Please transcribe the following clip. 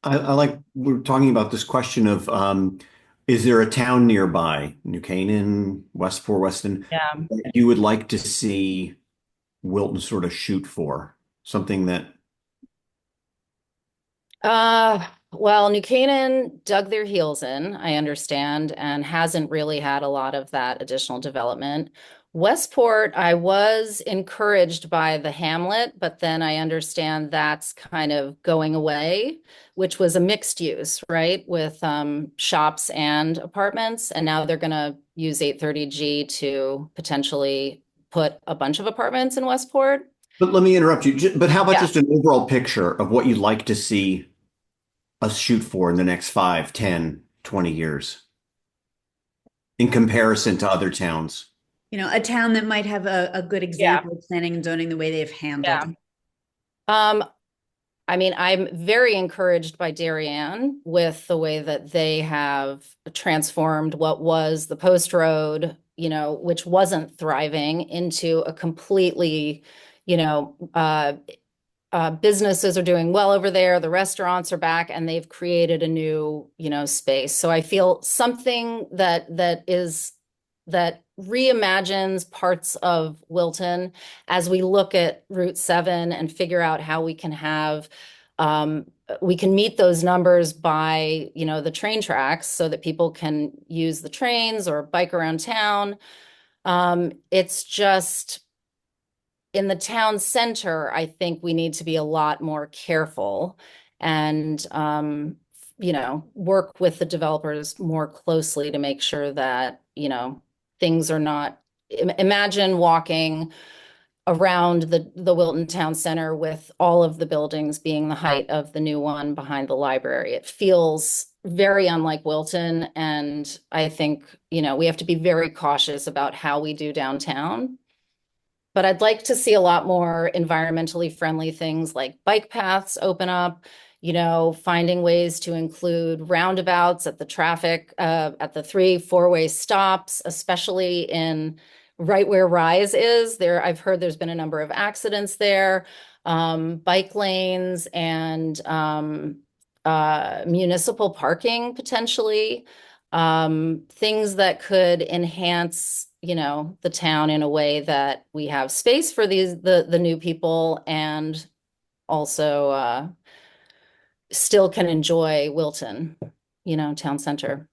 I like we're talking about this question of is there a town nearby, New Canaan, Westport, Weston, Yeah. that you would like to see Wilton sort of shoot for? Something that, Well, New Canaan dug their heels in, I understand, and hasn't really had a lot of that additional development. Westport, I was encouraged by the hamlet, but then I understand that's kind of going away, which was a mixed use, right? With shops and apartments. And now they're going to use 830G to potentially put a bunch of apartments in Westport. but let me interrupt you. But how about Yeah. just an overall picture of what you'd like to see us shoot for in the next 5, 10, 20 years in comparison to other towns? A town that might have a good Yeah. example of planning and zoning the way they've handled Yeah. it. Um, I mean, I'm very encouraged by Darien with the way that they have transformed what was the post road, which wasn't thriving into a completely, you know, businesses are doing well over there. The restaurants are back, and they've created a new, space. So I feel something that reimagines parts of Wilton as we look at Route 7 and figure out how um, we can meet those numbers by, the train tracks so that people can use the trains or bike around town. It's just in the town center, I think we need to be a lot more careful and, work with the developers more closely to make sure that, things are not, imagine walking around the Wilton Town Center with all of the buildings being the height of the new one behind the library. It feels very unlike Wilton, and I think, we have to be very cautious about how we do downtown. But I'd like to see a lot more environmentally friendly things like bike paths open up, finding ways to include roundabouts at the three, four-way stops, especially in right where Rise is. There, I've heard there's been a number of accidents there, bike lanes and municipal parking potentially, things that could enhance, the town in a way that we have space for the new people and also still can enjoy Wilton, town center.